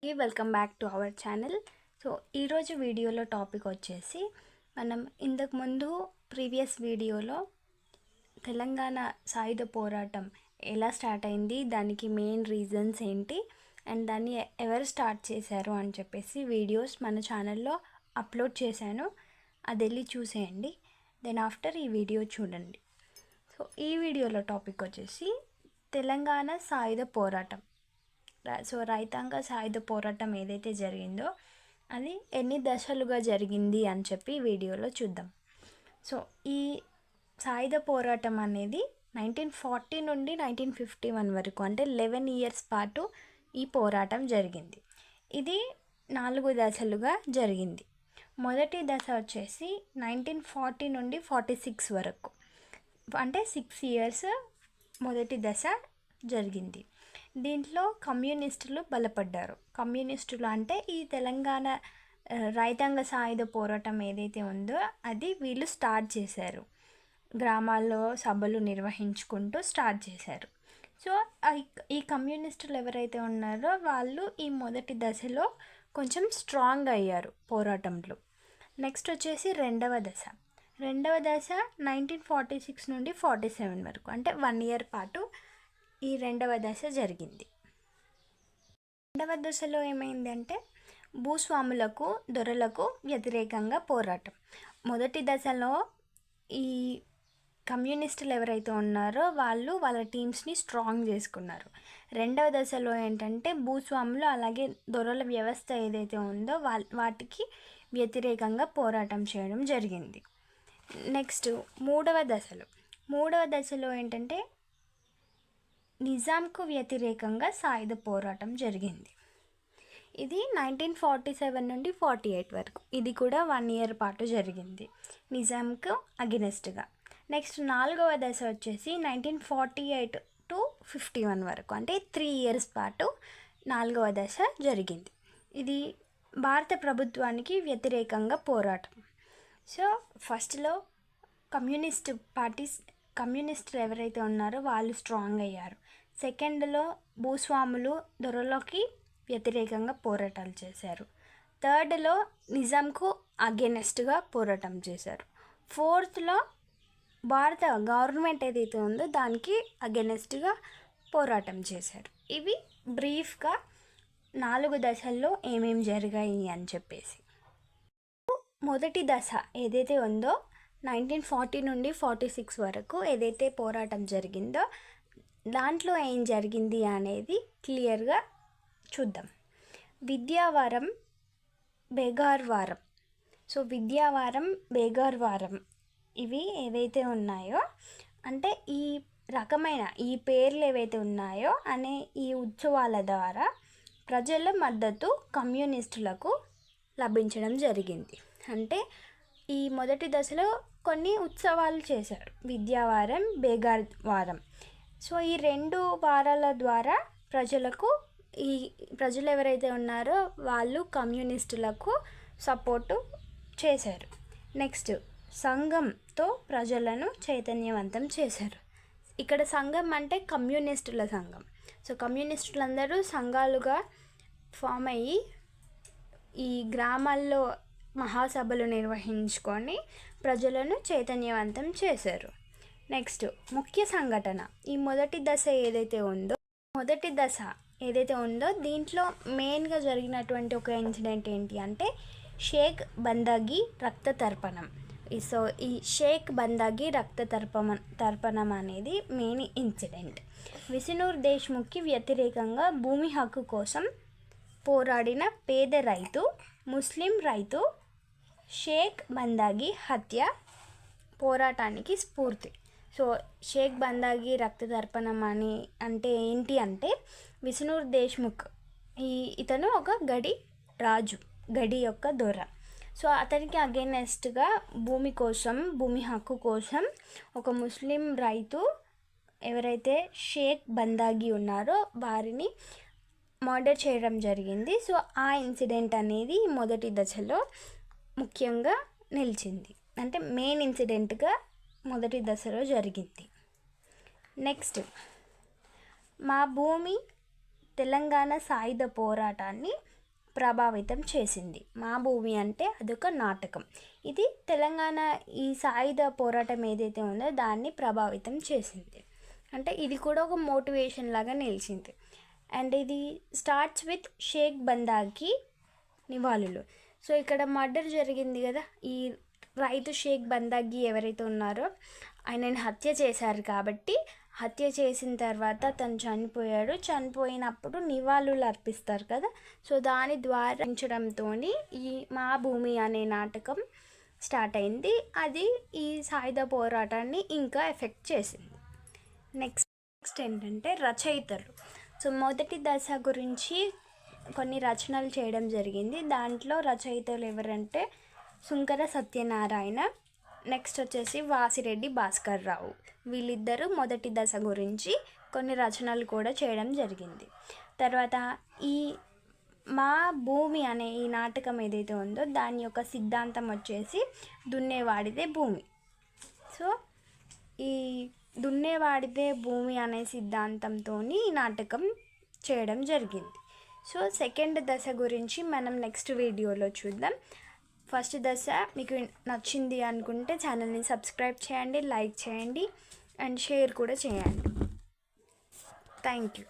Welcome back to our channel. So ఈరోజు వీడియోలో topic వచ్చేసి మనం ఇంతకుముందు ప్రీవియస్ వీడియోలో తెలంగాణ సాయుధ పోరాటం ఎలా స్టార్ట్ అయింది, దానికి మెయిన్ రీజన్స్ ఏంటి అండ్ దాన్ని ఎవరు స్టార్ట్ చేశారు అని చెప్పేసి వీడియోస్ మన ఛానల్లో అప్లోడ్ చేశాను. అది వెళ్ళి చూసేయండి. దెన్ ఆఫ్టర్ ఈ వీడియో చూడండి. సో ఈ వీడియోలో టాపిక్ వచ్చేసి తెలంగాణ సాయుధ పోరాటం. సో రైతాంగ సాయుధ పోరాటం ఏదైతే జరిగిందో అది ఎన్ని దశలుగా జరిగింది అని చెప్పి వీడియోలో చూద్దాం. సో ఈ సాయుధ పోరాటం అనేది 1940 నుండి 1951 వరకు, అంటే 11 ఇయర్స్ పాటు ఈ పోరాటం జరిగింది. ఇది 4 దశలుగా జరిగింది. మొదటి దశ వచ్చేసి 1940 నుండి 46 వరకు, అంటే 6 ఇయర్స్ మొదటి దశ జరిగింది. దీంట్లో కమ్యూనిస్టులు బలపడ్డారు. కమ్యూనిస్టులు అంటే ఈ తెలంగాణ రైతాంగ సాయుధ పోరాటం ఏదైతే ఉందో అది వీళ్ళు స్టార్ట్ చేశారు. గ్రామాల్లో సభలు నిర్వహించుకుంటూ స్టార్ట్ చేశారు. సో ఈ కమ్యూనిస్టులు ఎవరైతే ఉన్నారో వాళ్ళు ఈ మొదటి దశలో కొంచెం స్ట్రాంగ్ అయ్యారు పోరాటంలో. నెక్స్ట్ వచ్చేసి రెండవ దశ 1946 నుండి 47 వరకు, అంటే 1 ఇయర్ పాటు ఈ రెండవ దశ జరిగింది. రెండవ దశలో ఏమైందంటే భూస్వాములకు, దొరలకు వ్యతిరేకంగా పోరాటం. మొదటి దశలో ఈ కమ్యూనిస్టులు ఎవరైతే ఉన్నారో వాళ్ళు వాళ్ళ టీమ్స్ని స్ట్రాంగ్ చేసుకున్నారు. రెండవ దశలో ఏంటంటే భూస్వాములు అలాగే దొరల వ్యవస్థ ఏదైతే ఉందో వాటికి వ్యతిరేకంగా పోరాటం చేయడం జరిగింది. నెక్స్ట్ మూడవ దశలో ఏంటంటే నిజాంకు వ్యతిరేకంగా సాయుధ పోరాటం జరిగింది. ఇది 1947 నుండి 48 వరకు. ఇది కూడా 1 ఇయర్ పాటు జరిగింది నిజాంకు అగెనెస్ట్గా. నెక్స్ట్ 4వ దశ వచ్చేసి 1948 టు 51 వరకు, అంటే 3 ఇయర్స్ పాటు 4వ దశ జరిగింది. ఇది భారత ప్రభుత్వానికి వ్యతిరేకంగా పోరాటం. సో ఫస్ట్లో కమ్యూనిస్టులు ఎవరైతే ఉన్నారో వాళ్ళు స్ట్రాంగ్ అయ్యారు. సెకండ్లో భూస్వాములు దొరలకి వ్యతిరేకంగా పోరాటాలు చేశారు. థర్డ్లో నిజాంకు అగెనెస్ట్గా పోరాటం చేశారు. ఫోర్త్లో భారత గవర్నమెంట్ ఏదైతే ఉందో దానికి అగెనెస్ట్గా పోరాటం చేశారు. ఇవి బ్రీఫ్గా 4 దశల్లో ఏమేమి జరిగాయి అని చెప్పేసి. మొదటి దశ ఏదైతే ఉందో 1940 నుండి 46 వరకు ఏదైతే పోరాటం జరిగిందో దాంట్లో ఏం జరిగింది అనేది క్లియర్గా చూద్దాం. విద్యావారం, బేగార్వారం. సో విద్యావారం, బేగార్వారం ఇవి ఏవైతే ఉన్నాయో, అంటే ఈ రకమైన ఈ పేర్లు ఏవైతే ఉన్నాయో అనే ఈ ఉత్సవాల ద్వారా ప్రజల మద్దతు కమ్యూనిస్టులకు లభించడం జరిగింది. అంటే ఈ మొదటి దశలో కొన్ని ఉత్సవాలు చేశారు, విద్యావారం, బేగార్వారం. సో ఈ 2 వారాల ద్వారా ప్రజలు ఎవరైతే ఉన్నారో వాళ్ళు కమ్యూనిస్టులకు సపోర్టు చేశారు. నెక్స్ట్ సంఘంతో ప్రజలను చైతన్యవంతం చేశారు. ఇక్కడ సంఘం అంటే కమ్యూనిస్టుల సంఘం. సో కమ్యూనిస్టులందరూ సంఘాలుగా ఫామ్ అయ్యి ఈ గ్రామాల్లో మహాసభలు నిర్వహించుకొని ప్రజలను చైతన్యవంతం చేశారు. నెక్స్ట్ ముఖ్య సంఘటన, ఈ మొదటి దశ ఏదైతే ఉందో దీంట్లో మెయిన్గా జరిగినటువంటి ఒక ఇన్సిడెంట్ ఏంటి అంటే షేక్ బందాగి రక్త తర్పణం. సో ఈ షేక్ బందాగి రక్త తర్పణం అనేది మెయిన్ ఇన్సిడెంట్. విష్ణుర్ దేశ్ముఖ్కి వ్యతిరేకంగా భూమి హక్కు కోసం పోరాడిన పేద రైతు, ముస్లిం రైతు షేక్ బందాగి హత్య పోరాటానికి స్ఫూర్తి. సో షేక్ బందాగి రక్త తర్పణం అంటే ఏంటి అంటే విష్ణుర్ దేశ్ముఖ్ ఇతను ఒక గడి యొక్క దొర. సో అతనికి అగెనెస్ట్గా భూమి హక్కు కోసం ఒక ముస్లిం రైతు ఎవరైతే షేక్ బందాగి ఉన్నారో వారిని మర్డర్ చేయడం జరిగింది. సో ఆ ఇన్సిడెంట్ అనేది మొదటి దశలో ముఖ్యంగా నిలిచింది, అంటే మెయిన్ ఇన్సిడెంట్గా మొదటి దశలో జరిగింది. నెక్స్ట్ మా భూమి తెలంగాణ సాయుధ పోరాటాన్ని ప్రభావితం చేసింది. మా భూమి అంటే అదొక నాటకం. ఇది తెలంగాణ ఈ సాయుధ పోరాటం ఏదైతే ఉందో దాన్ని ప్రభావితం చేసింది. అంటే ఇది కూడా ఒక మోటివేషన్ లాగా నిలిచింది. అండ్ ఇది స్టార్ట్స్ విత్ షేక్ బందాకి నివాళులు. సో ఇక్కడ మర్డర్ జరిగింది కదా, ఈ రైతు షేక్ బందాగి ఎవరైతే ఉన్నారో ఆయనని హత్య చేశారు. కాబట్టి హత్య చేసిన తర్వాత తను చనిపోయాడు. చనిపోయినప్పుడు నివాళులు అర్పిస్తారు కదా, సో దాని ద్వారా ఉంచడంతో ఈ మా భూమి అనే నాటకం స్టార్ట్ అయింది. అది ఈ సాయుధ పోరాటాన్ని ఇంకా ఎఫెక్ట్ చేసింది. నెక్స్ట్ ఏంటంటే రచయితలు. సో మొదటి దశ గురించి కొన్ని రచనలు చేయడం జరిగింది. దాంట్లో రచయితలు ఎవరంటే సుంకర సత్యనారాయణ, నెక్స్ట్ వచ్చేసి వాసిరెడ్డి భాస్కర్ రావు. వీళ్ళిద్దరూ మొదటి దశ గురించి కొన్ని రచనలు కూడా చేయడం జరిగింది. తర్వాత ఈ మా భూమి అనే ఈ నాటకం ఏదైతే ఉందో దాని యొక్క సిద్ధాంతం వచ్చేసి దున్నేవాడిదే భూమి. సో ఈ దున్నేవాడిదే భూమి అనే సిద్ధాంతంతో ఈ నాటకం చేయడం జరిగింది. సో సెకండ్ దశ గురించి మనం నెక్స్ట్ వీడియోలో చూద్దాం. ఫస్ట్ దశ మీకు నచ్చింది అనుకుంటే ఛానల్ని సబ్స్క్రైబ్ చేయండి, లైక్ చేయండి అండ్ షేర్ కూడా చేయండి. Thank you.